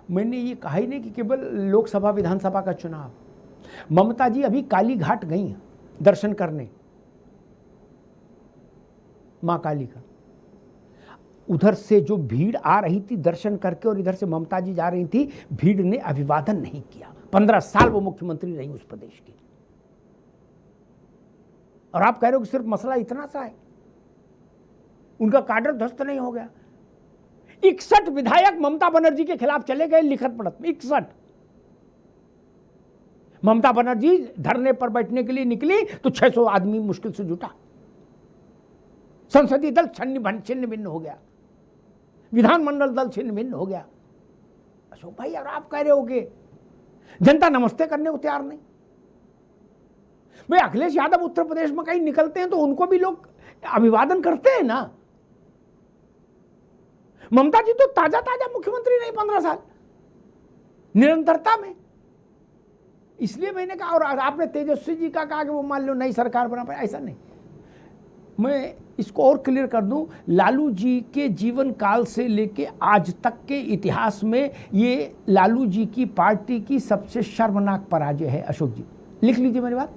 मैंने ये कहा ही नहीं कि केवल लोकसभा विधानसभा का चुनाव। ममता जी अभी काली घाट गई हैं दर्शन करने, मां काली का। उधर से जो भीड़ आ रही थी दर्शन करके और इधर से ममता जी जा रही थी, भीड़ ने अभिवादन नहीं किया। 15 साल वो मुख्यमंत्री रही उस प्रदेश की, और आप कह रहे हो कि सिर्फ मसला इतना सा है, उनका काडर ध्वस्त नहीं हो गया। 61 विधायक ममता बनर्जी के खिलाफ चले गए लिखत पढ़त में, 61। ममता बनर्जी धरने पर बैठने के लिए निकली तो 600 आदमी मुश्किल से जुटा। संसदीय दल छिन्न भिन्न हो गया, विधानमंडल दल छिन्न भिन्न हो गया। अशोक भाई, और आप कह रहे हो कि जनता नमस्ते करने को तैयार नहीं। भाई अखिलेश यादव उत्तर प्रदेश में कहीं निकलते हैं तो उनको भी लोग अभिवादन करते हैं ना। ममता जी तो ताजा ताजा मुख्यमंत्री नहीं, 15 साल निरंतरता में। इसलिए मैंने कहा, और आपने तेजस्वी जी का कहा कि वो मान लो नई सरकार बना पाए, ऐसा नहीं। मैं इसको और क्लियर कर दूं, लालू जी के जीवन काल से लेके आज तक के इतिहास में ये लालू जी की पार्टी की सबसे शर्मनाक पराजय है। अशोक जी लिख लीजिए मेरी बात।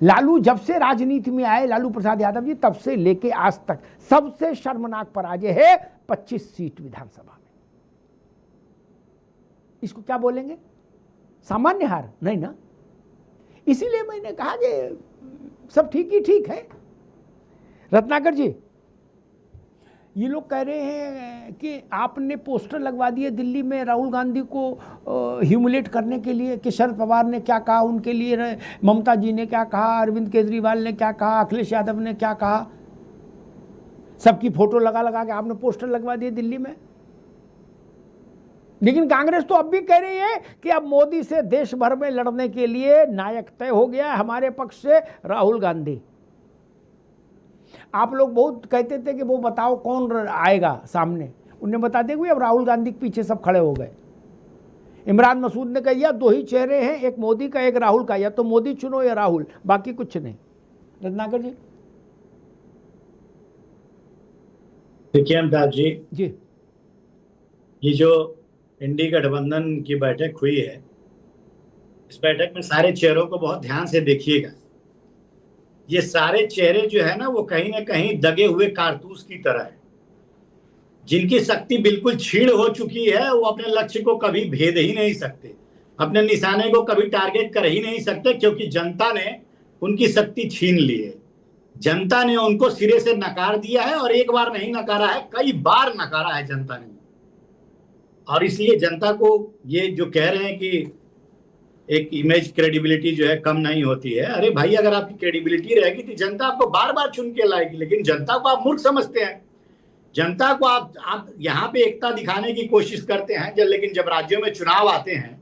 लालू जब से राजनीति में आए, लालू प्रसाद यादव जी, तब से लेके आज तक सबसे शर्मनाक पराजय है 25 सीट विधानसभा में। इसको क्या बोलेंगे? सामान्य हार नहीं ना। इसीलिए मैंने कहा कि सब ठीक ही ठीक है। रत्नाकर जी, ये लोग कह रहे हैं कि आपने पोस्टर लगवा दिए दिल्ली में राहुल गांधी को ह्यूमिलेट करने के लिए, कि शरद पवार ने क्या कहा उनके लिए, ममता जी ने क्या कहा, अरविंद केजरीवाल ने क्या कहा, अखिलेश यादव ने क्या कहा, सबकी फोटो लगा लगा के आपने पोस्टर लगवा दिए दिल्ली में। लेकिन कांग्रेस तो अब भी कह रही है कि अब मोदी से देश भर में लड़ने के लिए नायक तय हो गया है, हमारे पक्ष से राहुल गांधी। आप लोग बहुत कहते थे कि वो बताओ कौन आएगा सामने, उन्हें बता दें कि अब राहुल गांधी के पीछे सब खड़े हो गए। इमरान मसूद ने कहा 2 ही चेहरे हैं, एक मोदी का एक राहुल का, या तो मोदी चुनो या राहुल, बाकी कुछ नहीं। रत्नाकर जी। देखिए अमिताभ जी, ये जो इंडी गठबंधन की बैठक हुई है, इस बैठक में सारे चेहरों को बहुत ध्यान से देखिएगा। ये सारे चेहरे जो है ना, वो कहीं ना कहीं दगे हुए कारतूस की तरह है, जिनकी शक्ति बिल्कुल छीड़ हो चुकी है। वो अपने लक्ष्य को कभी भेद ही नहीं सकते, अपने निशाने को कभी टारगेट कर ही नहीं सकते, क्योंकि जनता ने उनकी शक्ति छीन ली है। जनता ने उनको सिरे से नकार दिया है, और एक बार नहीं नकारा है, कई बार नकारा है जनता ने। और इसलिए जनता को ये जो कह रहे हैं कि एक इमेज क्रेडिबिलिटी जो है कम नहीं होती है, अरे भाई, अगर आपकी क्रेडिबिलिटी रहेगी तो जनता आपको बार बार चुन के लाएगी। लेकिन जनता को आप मूर्ख समझते हैं, जनता को आप यहाँ पे एकता दिखाने की कोशिश करते हैं, लेकिन जब राज्यों में चुनाव आते हैं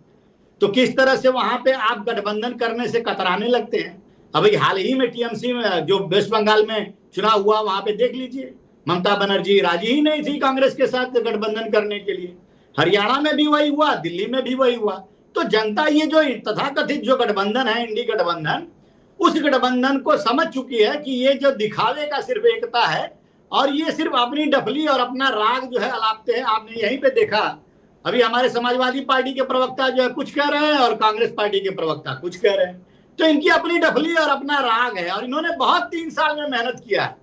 तो किस तरह से वहां पे आप गठबंधन करने से कतराने लगते हैं। अभी हाल ही में टीएमसी में जो वेस्ट बंगाल में चुनाव हुआ, वहां पे देख लीजिए, ममता बनर्जी राजी ही नहीं थी कांग्रेस के साथ गठबंधन करने के लिए। हरियाणा में भी वही हुआ, दिल्ली में भी वही हुआ। तो जनता ये जो तथाकथित जो गठबंधन है, इंडी गठबंधन, उस गठबंधन को समझ चुकी है कि ये जो दिखावे का सिर्फ एकता है, और ये सिर्फ अपनी डफली और अपना राग जो है अलापते हैं। आपने यहीं पे देखा, अभी हमारे समाजवादी पार्टी के प्रवक्ता जो है कुछ कह रहे हैं, और कांग्रेस पार्टी के प्रवक्ता कुछ कह रहे हैं। तो इनकी अपनी डफली और अपना राग है, और इन्होंने बहुत 3 साल में मेहनत किया है।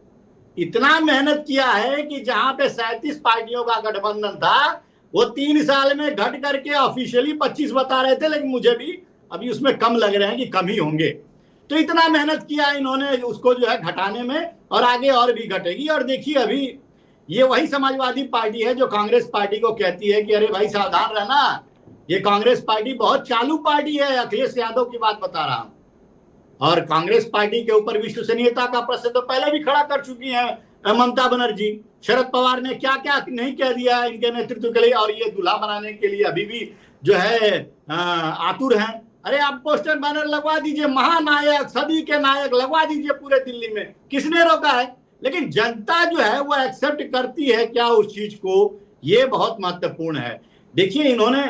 इतना मेहनत किया है कि जहां पे 37 पार्टियों का गठबंधन था, वो 3 साल में घट करके ऑफिशियली 25 बता रहे थे, लेकिन मुझे भी अभी उसमें कम लग रहे हैं कि कम ही होंगे। तो इतना मेहनत किया इन्होंने उसको जो है घटाने में, और आगे और भी घटेगी। और देखिए, अभी ये वही समाजवादी पार्टी है जो कांग्रेस पार्टी को कहती है कि अरे भाई सावधान रहना, ये कांग्रेस पार्टी बहुत चालू पार्टी है। अखिलेश यादव की बात बता रहा हूं। और कांग्रेस पार्टी के ऊपर विश्वसनीयता का प्रश्न तो पहले भी खड़ा कर चुकी है ममता बनर्जी। शरद पवार ने क्या क्या नहीं कह दिया इनके नेतृत्व के लिए, और ये दूल्हा बनाने के लिए अभी भी जो है आतुर हैं। अरे आप पोस्टर बैनर लगवा दीजिए, महानायक, सदी के नायक लगवा दीजिए पूरे दिल्ली में, किसने रोका है? लेकिन जनता जो है वो एक्सेप्ट करती है क्या उस चीज को, ये बहुत महत्वपूर्ण है। देखिए, इन्होंने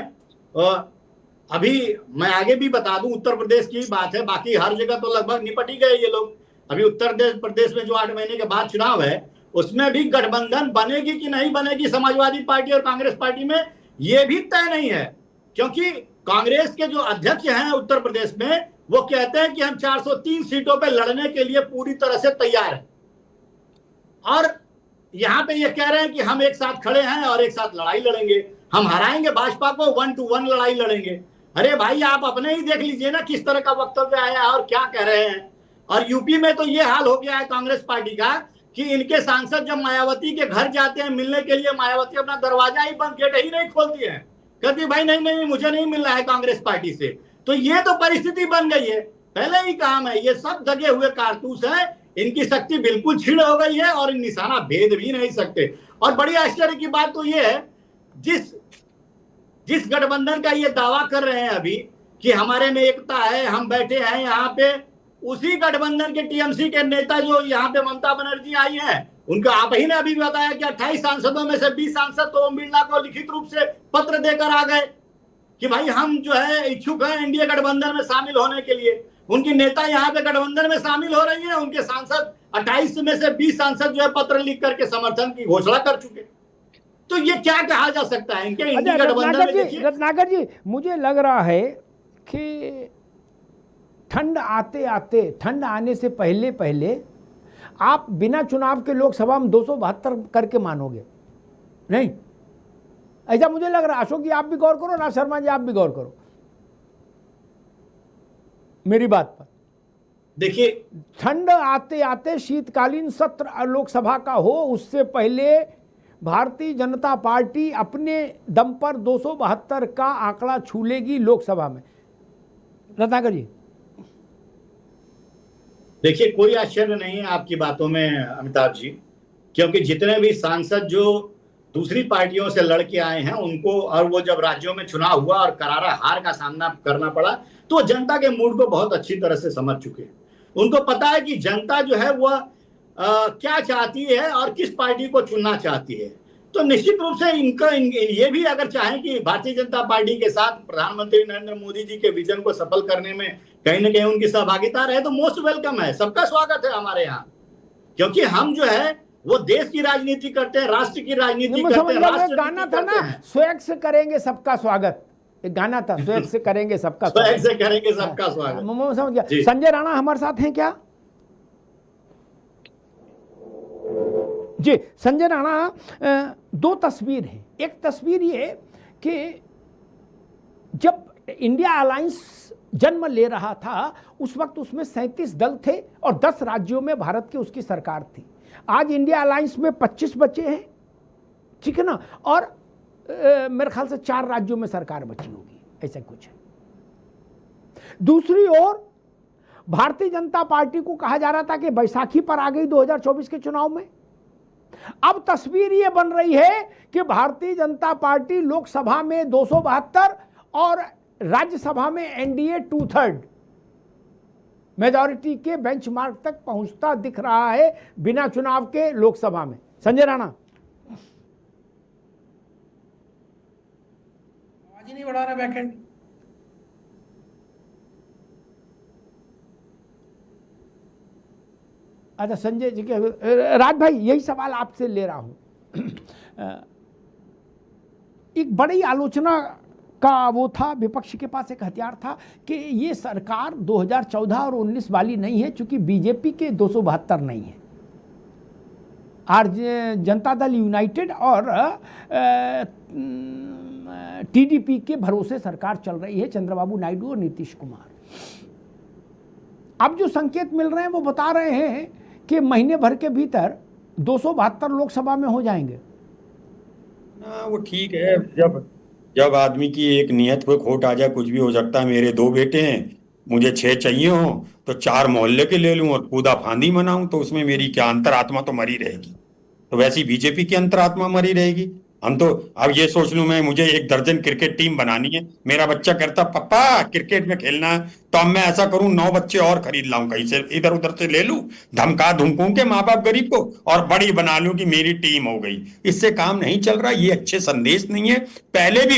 अभी मैं आगे भी बता दूं, उत्तर प्रदेश की बात है, बाकी हर जगह तो लगभग निपट ही गए ये लोग। अभी उत्तर प्रदेश में जो 8 महीने के बाद चुनाव है, उसमें भी गठबंधन बनेगी कि नहीं बनेगी समाजवादी पार्टी और कांग्रेस पार्टी में, ये भी तय नहीं है, क्योंकि कांग्रेस के जो अध्यक्ष हैं उत्तर प्रदेश में वो कहते हैं कि हम 403 सीटों पे लड़ने के लिए पूरी तरह से तैयार हैं, और यहां पे ये कह रहे हैं कि हम एक साथ खड़े हैं और एक साथ लड़ाई लड़ेंगे, हम हराएंगे भाजपा को, 1 to 1 लड़ाई लड़ेंगे। अरे भाई, आप अपने ही देख लीजिए ना किस तरह का वक्तव्य आया और क्या कह रहे हैं। और यूपी में तो ये हाल हो गया है कांग्रेस पार्टी का कि इनके सांसद जब मायावती के घर जाते हैं मिलने के लिए, मायावती अपना दरवाजा ही बंद, गेट ही नहीं खोलती है, कहती भाई नहीं नहीं मुझे नहीं मिलना है कांग्रेस पार्टी से। तो ये तो परिस्थिति बन गई है, पहले ही काम है, ये सब दगे हुए कारतूस है, इनकी शक्ति बिल्कुल छीड़ हो गई है और निशाना भेद भी नहीं सकते। और बड़ी आश्चर्य की बात तो ये है, जिस गठबंधन का ये दावा कर रहे हैं अभी कि हमारे में एकता है, हम बैठे हैं यहाँ पे, उसी गठबंधन के टीएमसी के नेता जो यहाँ पे ममता बनर्जी आई है, उनका आप ही ने अभी बताया कि 28 सांसदों में से 20 सांसद तो ओम बिरला को लिखित रूप से पत्र देकर आ गए कि भाई हम जो है इच्छुक हैं एनडीए गठबंधन में शामिल होने के लिए। उनकी नेता यहाँ पे गठबंधन में शामिल हो रही है, उनके सांसद 28 में से 20 सांसद जो है पत्र लिख करके समर्थन की घोषणा कर चुके। तो ये क्या कहा जा सकता है इनके इंडी गठबंधन में? रत्नाकर जी, मुझे लग रहा है कि ठंड आने से पहले आप बिना चुनाव के लोकसभा में 272 करके मानोगे नहीं, ऐसा मुझे लग रहा है। अशोक जी आप भी गौर करो, ना शर्मा जी आप भी गौर करो मेरी बात पर। देखिए, ठंड आते शीतकालीन सत्र लोकसभा का हो, उससे पहले भारतीय जनता पार्टी अपने दम पर 272 का आंकड़ा छू लेगी लोकसभा में। रत्नाकर जी देखिए, कोई आश्चर्य नहीं है आपकी बातों में अमिताभ जी, क्योंकि जितने भी सांसद जो दूसरी पार्टियों से लड़के आए हैं उनको, और वो जब राज्यों में चुनाव हुआ और करारा हार का सामना करना पड़ा, तो जनता के मूड को बहुत अच्छी तरह से समझ चुके हैं। उनको पता है कि जनता जो है वह क्या चाहती है और किस पार्टी को चुनना चाहती है। तो निश्चित रूप से ये भी अगर चाहें कि भारतीय जनता पार्टी के साथ प्रधानमंत्री नरेंद्र मोदी जी के विजन को सफल करने में कहीं ना कहीं उनकी सहभागिता रहे, तो मोस्ट वेलकम है, सबका स्वागत है हमारे यहाँ। क्योंकि हम जो है वो देश की राजनीति करते हैं, राष्ट्र की राजनीति करते हैं। गाना था ना, स्वैग से करेंगे सबका स्वागत, एक गाना था, स्वैग से करेंगे सबका स्वागत, स्वैग से करेंगे सबका स्वागत। समझ गया। संजय राणा हमारे साथ हैं क्या? जी, संजय राणा, दो तस्वीर है। एक तस्वीर ये कि जब इंडिया अलायंस जन्म ले रहा था उस वक्त उसमें 37 दल थे और 10 राज्यों में भारत की उसकी सरकार थी। आज इंडिया अलायंस में 25 बचे हैं, ठीक है ना, और मेरे ख्याल से 4 राज्यों में सरकार बची होगी, ऐसा कुछ है। दूसरी ओर भारतीय जनता पार्टी को कहा जा रहा था कि बैसाखी पर आ गई 2024 के चुनाव में। अब तस्वीर ये बन रही है कि भारतीय जनता पार्टी लोकसभा में 272 और राज्यसभा में एनडीए 2/3 मेजॉरिटी के बेंचमार्क तक पहुंचता दिख रहा है बिना चुनाव के लोकसभा में। संजय राणा, आवाज ही नहीं बढ़ा रहा बैकएंड। अच्छा संजय जी के, राज भाई यही सवाल आपसे ले रहा हूं। एक बड़ी आलोचना का वो था, विपक्ष के पास एक हथियार था कि ये सरकार 2014 और 19 वाली नहीं है, चूंकि बीजेपी के 272 नहीं है, जनता दल यूनाइटेड और टीडीपी के भरोसे सरकार चल रही है, चंद्रबाबू नायडू और नीतीश कुमार। अब जो संकेत मिल रहे हैं वो बता रहे हैं कि महीने भर के भीतर 272 लोकसभा में हो जाएंगे। वो ठीक है, जब आदमी की एक नियत पे खोट आ जाए कुछ भी हो सकता है। मेरे 2 बेटे हैं, मुझे 6 चाहिए हो तो 4 मोहल्ले के ले लूं और कूदा फांदी मनाऊं, तो उसमें मेरी क्या अंतरात्मा तो मरी रहेगी। तो वैसी बीजेपी की अंतरात्मा मरी रहेगी। हम तो अब ये सोच लूं मैं, मुझे 1 दर्जन क्रिकेट टीम बनानी है, मेरा बच्चा कहता पापा क्रिकेट में खेलना है, तो अब मैं ऐसा करूं 9 बच्चे और खरीद लाऊं, कहीं से इधर उधर से ले लूं, धमका धुमकूं के माँ बाप गरीब को, और बड़ी बना लूं कि मेरी टीम हो गई। इससे काम नहीं चल रहा, ये अच्छे संदेश नहीं है। पहले भी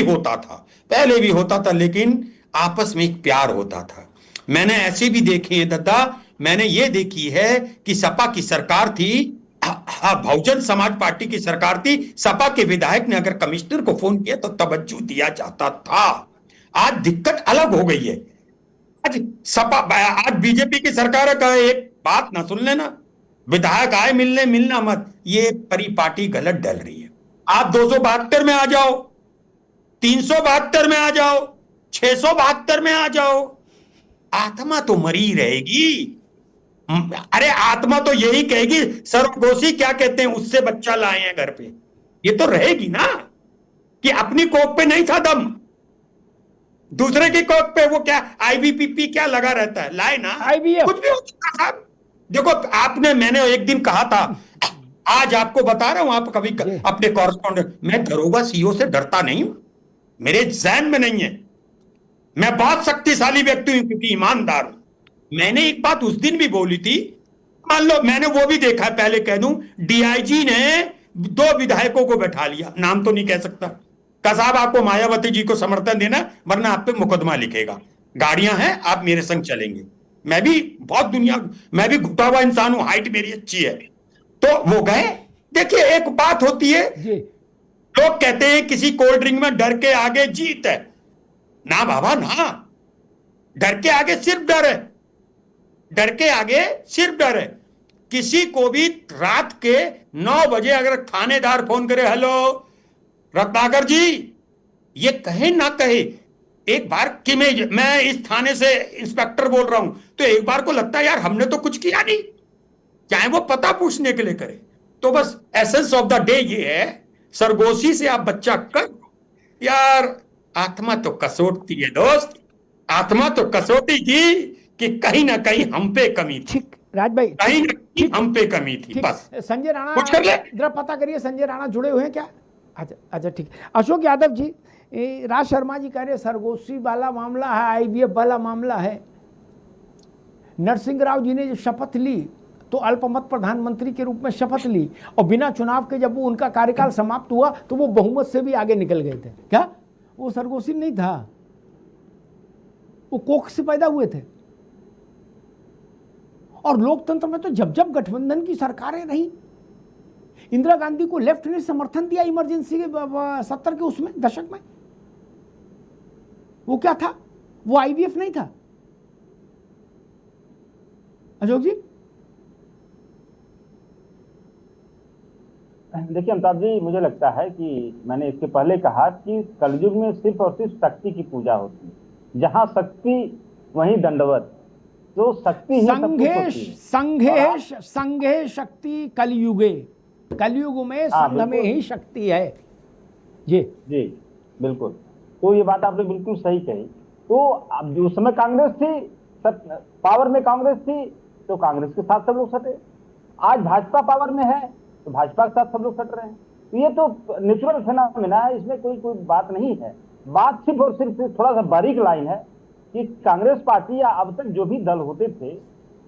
होता था, लेकिन आपस में एक प्यार होता था। मैंने ऐसे भी देखे हैं दादा, मैंने ये देखी है कि सपा की सरकार थी, हाँ, बहुजन समाज पार्टी की सरकार थी, सपा के विधायक ने अगर कमिश्नर को फोन किया तो तवज्जो दिया जाता था। आज दिक्कत अलग हो गई है। आज आज बीजेपी की सरकार है, कहे एक बात ना सुन लेना, विधायक आए मिलने, मिलना मत, ये परिपाटी गलत डल रही है। आप 272 में आ जाओ, 372 में आ जाओ, 672 में आ जाओ, आत्मा तो मरी रहेगी। अरे आत्मा तो यही कहेगी सरोगेसी क्या कहते हैं, उससे बच्चा लाए हैं घर पे, ये तो रहेगी ना कि अपनी कोख पे नहीं था दम, दूसरे की कोख पे वो क्या आईवीपीपी क्या लगा रहता है, लाए ना, IVF कुछ भी हो सकता साहब। देखो आपने, मैंने एक दिन कहा था, आज आपको बता रहा हूं, आप कभी अपने कॉरेस्पॉन्डेंट, मैं दरोगा सीओ से डरता नहीं हूं, मेरे जहन में नहीं है, मैं बहुत शक्तिशाली व्यक्ति हूं क्योंकि ईमानदार हूं। मैंने एक बात उस दिन भी बोली थी, मान लो मैंने वो भी देखा है, पहले कह दूं, डीआईजी ने 2 विधायकों को बैठा लिया, नाम तो नहीं कह सकता, कहा साहब आपको मायावती जी को समर्थन देना वरना आप पे मुकदमा लिखेगा, गाड़ियां हैं आप मेरे संग चलेंगे। मैं भी मैं भी घुटा हुआ इंसान हूं, हाइट मेरी अच्छी है, तो वो गए। देखिए एक बात होती है, लोग कहते हैं किसी कोल्ड ड्रिंक में डर के आगे जीत है, ना बाबा ना, डर के आगे सिर्फ डर है, डर के आगे सिर्फ डर है। किसी को भी रात के 9 बजे अगर थानेदार फोन करे, हेलो रत्नाकर जी, ये कहे ना कहे, एक बार कि मैं इस थाने से इंस्पेक्टर बोल रहा हूं, तो एक बार को लगता है यार हमने तो कुछ किया नहीं, चाहे वो पता पूछने के लिए करे। तो बस एसेंस ऑफ द डे ये है, सरगोशी से आप बच्चा कर यार, आत्मा तो कसौटी है दोस्त, आत्मा तो कसौटी थी कि कहीं ना कहीं हम पे कमी थी। ठीक राज भाई, कहीं ना कहीं हम पे कमी थी, बस संजय राणा कुछ कर ले। जरा पता करिए संजय राणा जुड़े हुए हैं क्या? अच्छा ठीक। अशोक यादव जी, राज शर्मा जी कह रहे सरगोशी वाला मामला है, आईवीएफ वाला मामला है। नरसिंह राव जी ने जो शपथ ली तो अल्पमत प्रधानमंत्री के रूप में शपथ ली, और बिना चुनाव के जब वो उनका कार्यकाल समाप्त हुआ तो वो बहुमत से भी आगे निकल गए थे। क्या वो सरगोशी नहीं था, वो कोख से पैदा हुए थे। और लोकतंत्र में तो जब जब गठबंधन की सरकारें रही, इंदिरा गांधी को लेफ्ट ने समर्थन दिया इमरजेंसी के 70 के उसमें दशक में, वो क्या था, वो आईवीएफ नहीं था। अशोक जी देखिए अमिताभ जी, मुझे लगता है कि मैंने इसके पहले कहा कि कलयुग में सिर्फ और सिर्फ शक्ति की पूजा होती है, जहां शक्ति वहीं दंडवत, तो शक्ति ही संघे शक्ति कलयुगे, कलयुग में संघ में ही शक्ति है। जी बिल्कुल, तो ये बात आपने बिल्कुल सही कही। तो अब उस समय कांग्रेस थी, पावर में कांग्रेस थी, तो कांग्रेस के साथ सब लोग सटे। आज भाजपा पावर में है तो भाजपा के साथ सब लोग सट रहे हैं। तो ये तो नेचुरल फिनोमेना है, इसमें कोई बात नहीं है। बात सिर्फ और सिर्फ थोड़ा सा बारीक लाइन है कि कांग्रेस पार्टी या अब तक जो भी दल होते थे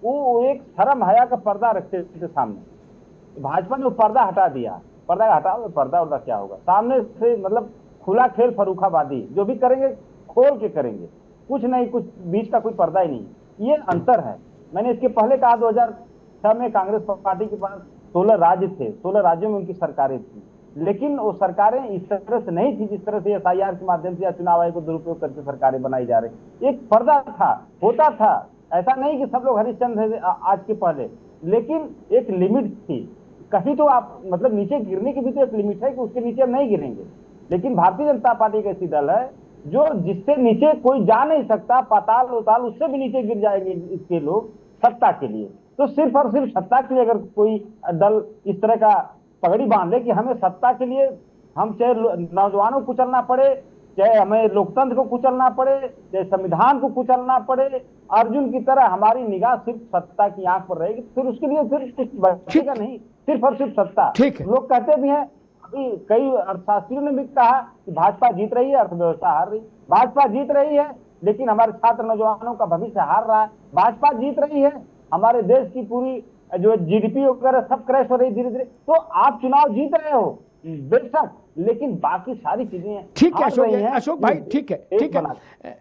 वो एक शर्म हया का पर्दा रखते थे सामने। भाजपा ने वो पर्दा हटा दिया, पर्दा हटाओ, पर्दा उर्दा क्या होगा, सामने से मतलब खुला खेल फरूखाबादी, जो भी करेंगे खोल के करेंगे, कुछ नहीं, कुछ बीच का कोई पर्दा ही नहीं। ये अंतर है। मैंने इसके पहले कहा 2006 में कांग्रेस पार्टी के पास 16 राज्य थे, 16 राज्यों में उनकी सरकारें थी, लेकिन वो सरकारें इस तरह से नहीं थी जिस तरह से एसआईआर के माध्यम से या चुनाव आयोग को दुरुपयोग करके सरकारें बनाई जा रही। एक पर्दा था, होता था, ऐसा नहीं कि सब लोग हरिश्चंद्र थे आज के पहले, लेकिन एक लिमिट थी। कहीं तो आप मतलब नीचे गिरने की भी तो एक लिमिट है कि उसके नीचे हम नहीं गिरेंगे। लेकिन भारतीय जनता पार्टी एक ऐसी दल है जो जिससे नीचे कोई जा नहीं सकता, पाताल उताल उससे भी नीचे गिर जाएंगे इसके लोग सत्ता के लिए। तो सिर्फ और सिर्फ सत्ता के लिए अगर कोई दल इस तरह का पगड़ी बांध ले कि हमें सत्ता के लिए, हम चाहे नौजवानों को कुचलना पड़े, चाहे हमें लोकतंत्र को कुचलना पड़े, चाहे संविधान को कुचलना पड़े, अर्जुन की तरह हमारी निगाह सिर्फ सत्ता की आंख पर रहेगी, फिर उसके लिए फिर कुछ बचेगा नहीं, सिर्फ और सिर्फ सत्ता। लोग कहते भी हैं, अभी कई अर्थशास्त्रियों ने भी कहा कि भाजपा जीत रही है, अर्थव्यवस्था हार रही। भाजपा जीत रही है लेकिन हमारे छात्र नौजवानों का भविष्य हार रहा है। भाजपा जीत रही है, हमारे देश की पूरी जो जीडीपी वगैरह सब क्रैश हो रही धीरे धीरे। तो आप चुनाव जीत रहे हो बेशक, लेकिन बाकी सारी चीजें ठीक है अशोक भाई, ठीक है